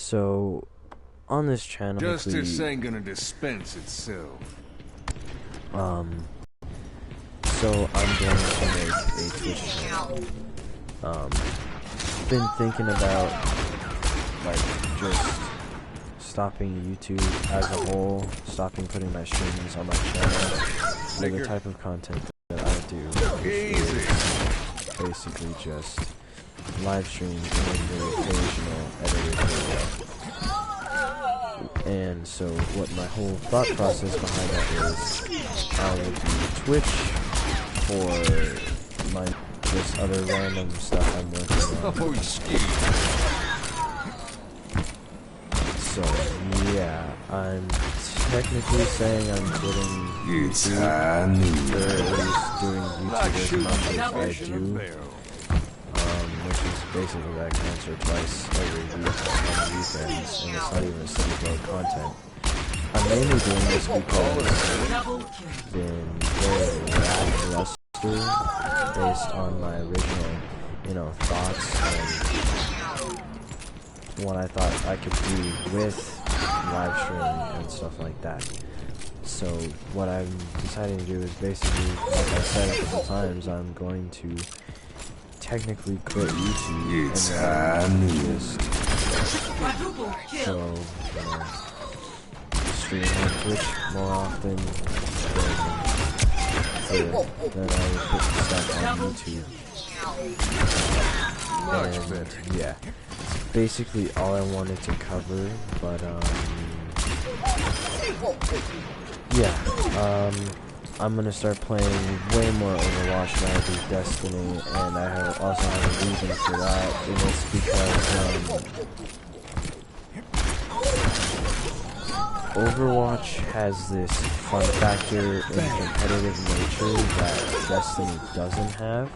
So, on this channel, justice ain't gonna dispense itself. So I'm going to make a Twitch channel. Been thinking about, like, just stopping YouTube as a whole, stopping putting my streams on my channel, and the type of content that I do, which is basically just live streams and then the occasional edited video. And so what my whole thought process behind that is, I will do Twitch for my just other random stuff I'm working on. So yeah, I'm technically saying I'm quitting YouTube, or at least doing YouTube as much as I do, which is basically like once or twice every week on the weekends, and it's not even city vlog content. I'm mainly doing this because I've been very lackluster based on my original, thoughts and what I thought I could do with live streaming and stuff like that. So what I'm deciding to do is basically, like I said a couple times, I'm going to technically quit YouTube and just stream on Twitch more often than I would put stuff on YouTube. And yeah, basically all I wanted to cover, but I'm gonna start playing way more Overwatch now with Destiny, and I also have a reason for that, and it's because Overwatch has this fun factor and competitive nature that Destiny doesn't have,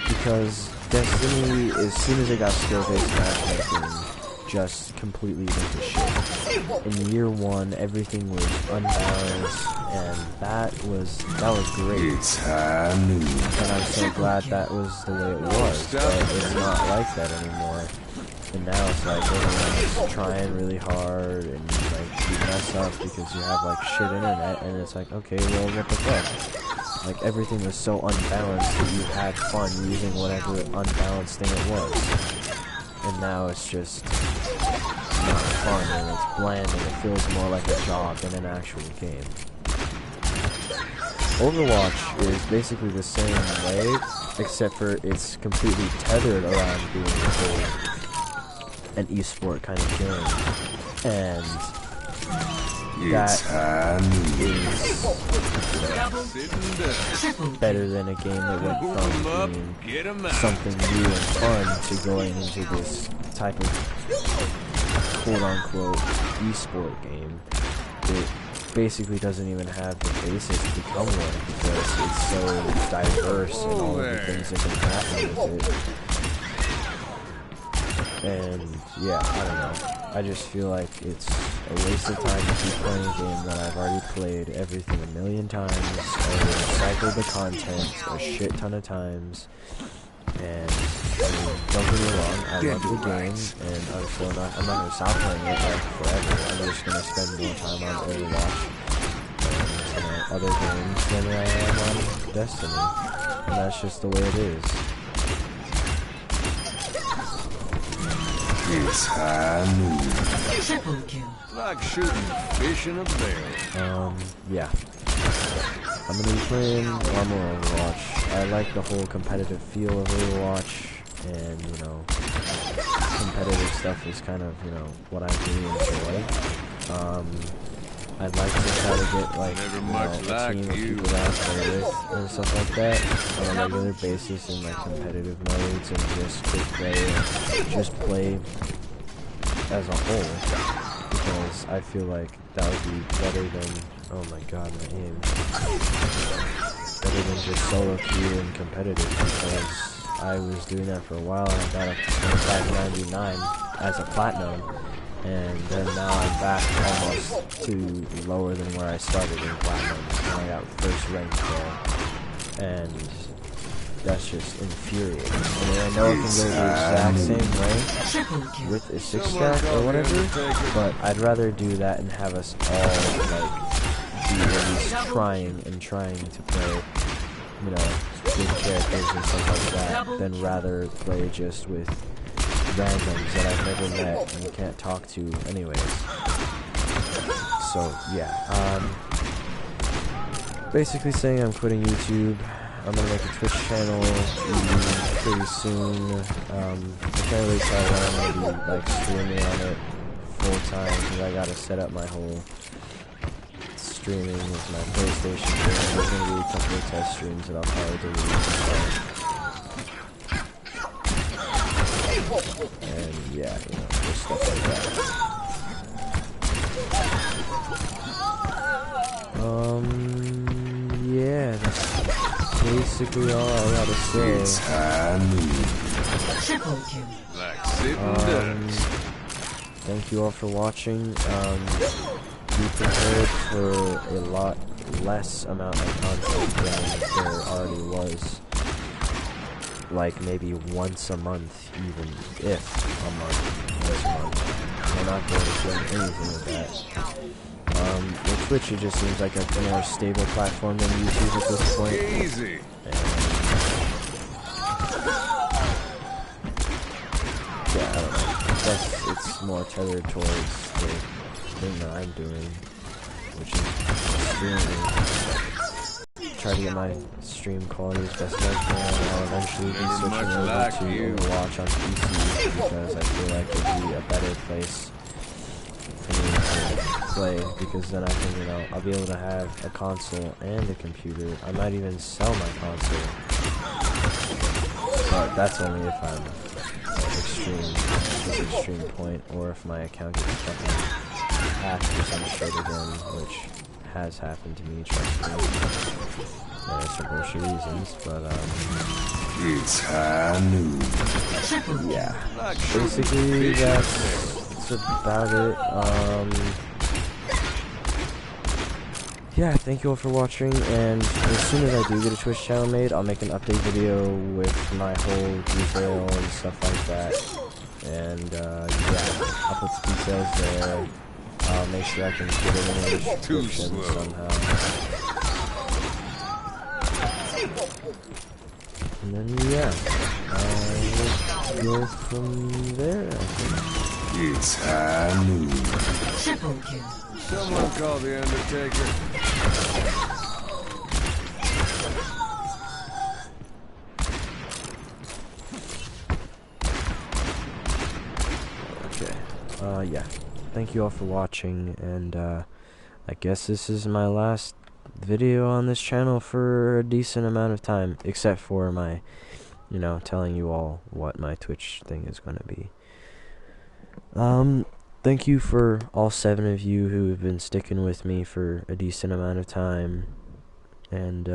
because Destiny, as soon as it got skill-based matchmaking, just completely went to shit. In year one, everything was unbalanced, and that was great. And I'm so glad that was the way it was, but it's not like that anymore. And now it's like everyone's trying really hard, and like you mess up because you have like shit internet, and it's like, okay, well, what the fuck? Like everything was so unbalanced that you had fun using whatever unbalanced thing it was. And now it's just not fun, and it's bland, and it feels more like a job than an actual game. Overwatch is basically the same way, except for it's completely tethered around being an esport kind of game, and that is better than a game that went from being something new and fun to going into this type of quote-unquote esport game. It basically doesn't even have the basis to become one because it's so diverse and all of the things that can happen with it. And yeah, I don't know. I just feel like it's a waste of time to keep playing a game that I've already played everything a million times, and recycled the content a shit ton of times. And I mean, don't get me wrong, I love the game, and I'm not gonna stop playing it like forever. I'm just gonna spend more time on Overwatch and other games than I am on Destiny, and that's just the way it is. Triple kill. Like shooting fish in a barrel. Yeah. I'm gonna be playing a lot more Overwatch. I like the whole competitive feel of Overwatch, and, competitive stuff is kind of, what I really enjoy. I'd like to try to get, like, a team of people that I play with and stuff like that on a regular basis in, like, competitive modes, and just quick play and just play as a whole, because I feel like that would be better than, oh my god, my aim, better than just solo queue and competitive, because I was doing that for a while, and I got up to 25.99 as a platinum, and then now I'm back almost to lower than where I started in platinum when I got first ranked there. And that's just infuriating. I mean, I know it can go the exact same way with a 6-stack or whatever, but I'd rather do that and have us all, like, be at least trying to play, you know, good characters and stuff like that, than rather play just with randoms that I've never met and can't talk to anyways. So, yeah, basically saying I'm quitting YouTube. I'm gonna make a Twitch channel pretty soon. I can't really tell when I'm gonna be, like, streaming on it full time, because I gotta set up my whole streaming with my PlayStation. There's gonna be a couple of test streams that I'll probably delete. And yeah, you know, just stuff like that. Yeah, that's basically all I gotta say. Thank you all for watching. Be prepared for a lot less amount of content than there already was. Like maybe once a month, even if a month, once a month. I'm not going to do anything with that. With Twitch, it just seems like a more stable platform than YouTube at this point. Easy. Yeah, I don't know. I guess it's more tethered towards the thing that I'm doing, which is streaming. Try to get my stream quality as best as I can. I'll eventually be switching over to Overwatch on PC because I feel like it'd be a better place for me to play, because then I can, you know, I'll be able to have a console and a computer. I might even sell my console, but that's only if I'm extreme point, or if my account gets fucking hacked or shit again, which has happened to me, trust me. There's some bullshit reasons, but it's new. Yeah. Basically that's about it. Yeah, thank you all for watching, and as soon as I do get a Twitch channel made, I'll make an update video with my whole detail and stuff like that. And yeah, I'll put the details there. I'll make sure I can get it in the description somehow. And then yeah, we'll go from there, I think. It's new. Triple kill. Someone call the Undertaker. Okay. Yeah. Thank you all for watching, and I guess this is my last video on this channel for a decent amount of time, except for my, you know, telling you all what my Twitch thing is going to be. Thank you for all 7 of you who have been sticking with me for a decent amount of time, and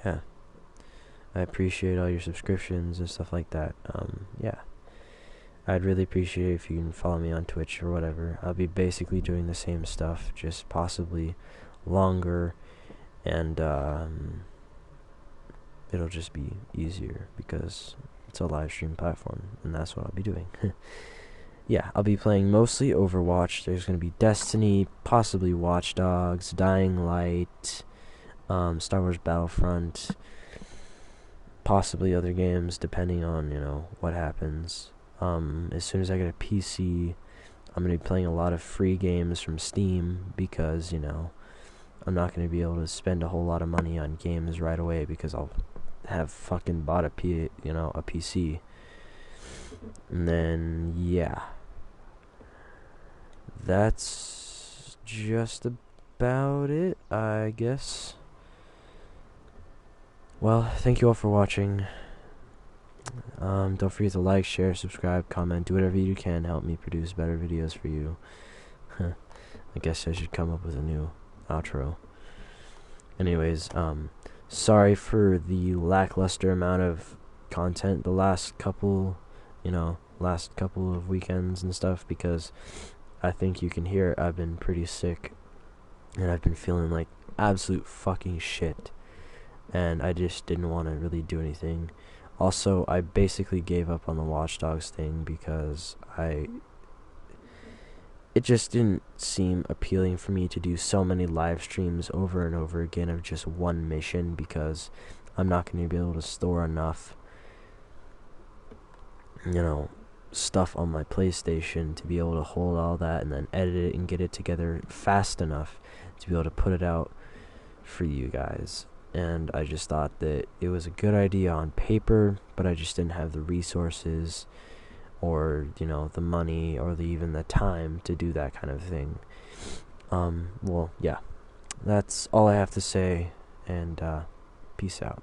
yeah, I appreciate all your subscriptions and stuff like that. Yeah, I'd really appreciate it if you can follow me on Twitch or whatever. I'll be basically doing the same stuff, just possibly longer, and it'll just be easier because it's a live stream platform, and that's what I'll be doing. Yeah, I'll be playing mostly Overwatch. There's going to be Destiny, possibly Watch Dogs, Dying Light, Star Wars Battlefront, possibly other games, depending on, you know, what happens. As soon as I get a PC, I'm going to be playing a lot of free games from Steam, because, you know, I'm not going to be able to spend a whole lot of money on games right away, because I'll have fucking bought a PC. And then, yeah, that's just about it, I guess. Well, thank you all for watching. Don't forget to like, share, subscribe, comment, do whatever you can to help me produce better videos for you. I guess I should come up with a new outro. Anyways, sorry for the lackluster amount of content the last couple of weekends and stuff, because I think you can hear it, I've been pretty sick, and I've been feeling like absolute fucking shit. and I just didn't want to really do anything. Also, I basically gave up on the Watch Dogs thing because it just didn't seem appealing for me to do so many live streams over and over again of just one mission, because I'm not going to be able to store enough, stuff on my PlayStation to be able to hold all that and then edit it and get it together fast enough to be able to put it out for you guys. And I just thought that it was a good idea on paper, but I just didn't have the resources or, the money or even the time to do that kind of thing. Well, yeah. That's all I have to say, and peace out.